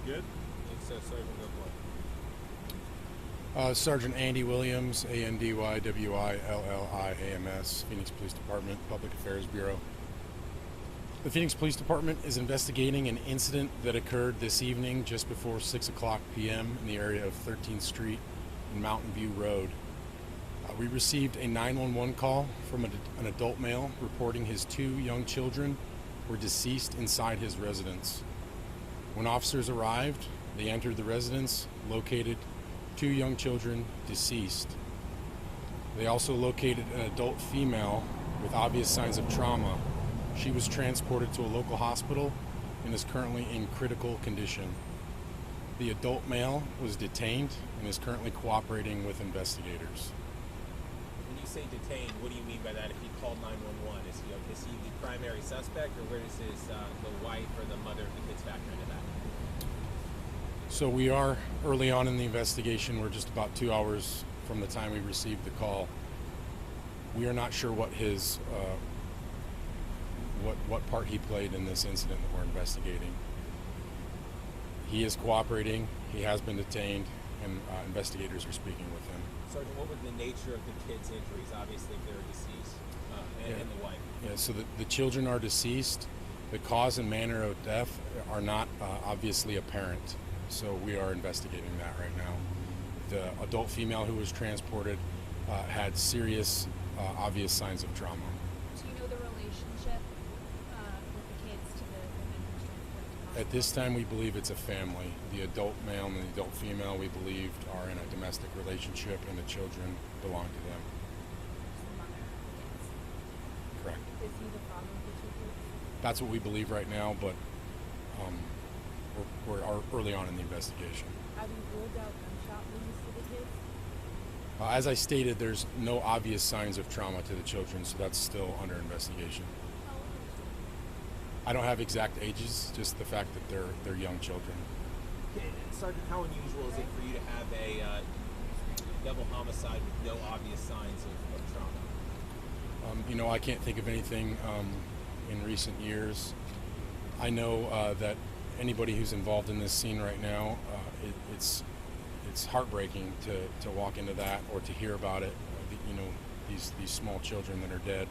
Good? Thanks, Sergeant. Go for it. Sergeant Andy Williams, ANDYWILLIAMS, Phoenix Police Department, Public Affairs Bureau. The Phoenix Police Department is investigating an incident that occurred this evening just before 6 o'clock p.m. in the area of 13th Street and Mountain View Road. We received a 911 call from an adult male reporting his two young children were deceased inside his residence. When officers arrived, they entered the residence, located two young children deceased. They also located an adult female with obvious signs of trauma. She was transported to a local hospital and is currently in critical condition. The adult male was detained and is currently cooperating with investigators. When you say detained, what do you mean by that? If he called 911, is he the primary suspect, or where does the wife or the mother of the kids factor into that? So we are early on in the investigation. We're just about 2 hours from the time we received the call. We are not sure what his what part he played in this incident that we're investigating. He is cooperating. He has been detained, and investigators are speaking with him. Sergeant, what was the nature of the kids' injuries? Obviously, if they're deceased, and the wife. Yeah. So the children are deceased. The cause and manner of death are not obviously apparent. So we are investigating that right now. The adult female who was transported had serious, obvious signs of trauma. Do you know the relationship with the kids to the woman who was transported to hospital? At this time, we believe it's a family. The adult male and the adult female, we believed, are in a domestic relationship, and the children belong to them. The mother of the kids. Correct. Is he the father of the two kids? That's what we believe right now, but we're early on in the investigation. Have you ruled out gunshot wounds to the kids? As I stated, there's no obvious signs of trauma to the children, so that's still under investigation. How old are they? I don't have exact ages, just the fact that they're young children. Okay, Sergeant, how unusual is it for you to have a double homicide with no obvious signs of trauma? I can't think of anything in recent years. I know that anybody who's involved in this scene right now, it's heartbreaking to walk into that or to hear about it. These small children that are dead.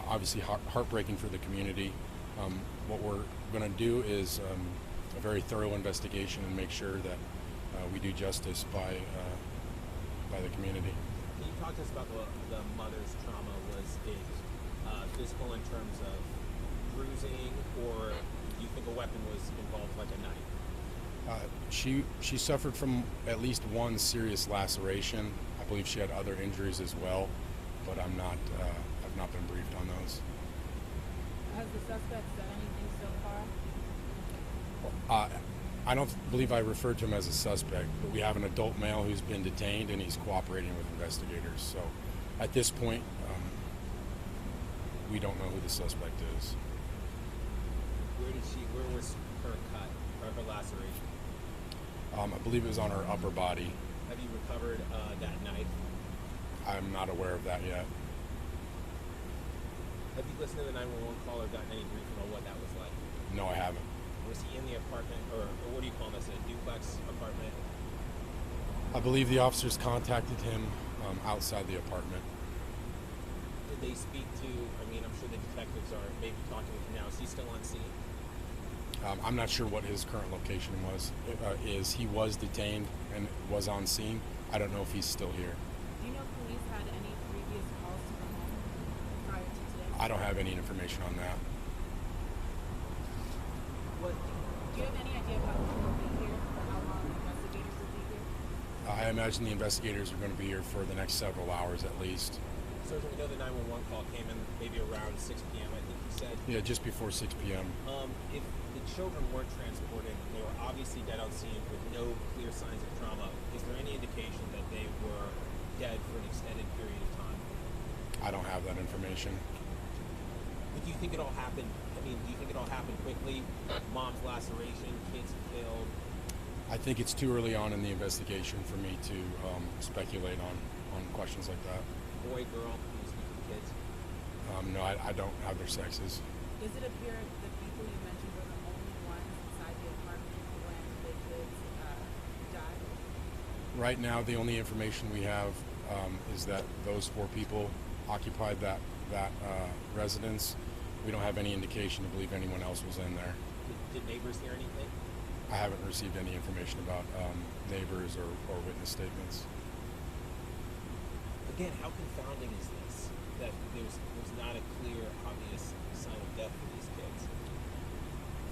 Obviously heartbreaking for the community. What we're going to do is a very thorough investigation and make sure that we do justice by the community. Can you talk to us about the mother's trauma? Was it physical in terms of bruising, or do you think a weapon was involved, like a knife? She suffered from at least one serious laceration. I believe she had other injuries as well, but I've not been briefed on those. Has the suspect said anything so far? I don't believe I referred to him as a suspect, but we have an adult male who's been detained and he's cooperating with investigators. So at this point, we don't know who the suspect is. Where was her cut, or her laceration? I believe it was on her upper body. Have you recovered that knife? I'm not aware of that yet. Have you listened to the 911 call or gotten any briefing on what that was like? No, I haven't. Was he in the apartment, or what do you call this, a duplex apartment? I believe the officers contacted him outside the apartment. Did they speak to, I'm sure the detectives are maybe talking with him now. Is he still on scene? I'm not sure what his current location he was detained and was on scene. I don't know if he's still here. Do you know if police had any previous calls to the home prior to today? I don't have any information on that. What? Do you have any idea how long they'll be here, or how long the investigators will be here? I imagine the investigators are going to be here for the next several hours at least. Sergeant, we know the 911 call came in maybe around 6 p.m., I think you said. Yeah, just before 6 p.m. If the children weren't transported, they were obviously dead on scene with no clear signs of trauma, is there any indication that they were dead for an extended period of time? I don't have that information. But do you think it all happened? Do you think it all happened quickly? Mom's laceration, kids killed? I think it's too early on in the investigation for me to speculate on questions like that. Boy, girl, can you speak to the kids? No, I don't have their sexes. Does it appear the people you mentioned were the only ones inside the apartment when the Right now, the only information we have is that those 4 people occupied that residence. We don't have any indication to believe anyone else was in there. Did neighbors hear anything? I haven't received any information about neighbors or witness statements. Again, how confounding is this? That there's not a clear, obvious sign of death for these kids.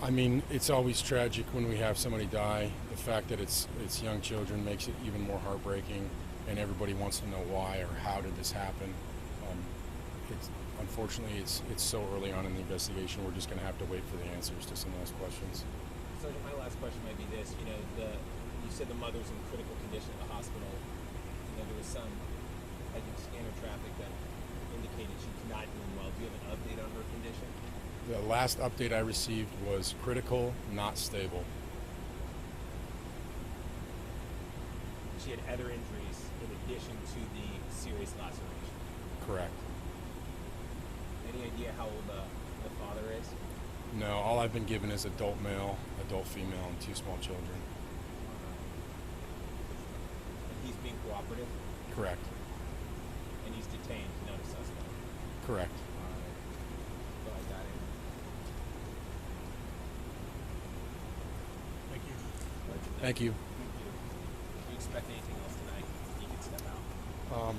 I mean, it's always tragic when we have somebody die. The fact that it's young children makes it even more heartbreaking, and everybody wants to know why or how did this happen. Unfortunately, it's so early on in the investigation. We're just going to have to wait for the answers to some of those questions. So my last question might be this: you said the mother's in critical condition at the hospital. There was some, I think, scanner traffic that indicated she's not doing well. Do you have an update on her condition? The last update I received was critical, not stable. She had other injuries in addition to the serious laceration. Correct. Any idea how old the father is? No, all I've been given is adult male, adult female, and 2 small children. And he's being cooperative? Correct. And he's detained, not a suspect? Correct. So I got it. Thank you. Thank you. Do you expect anything else tonight? You can step out.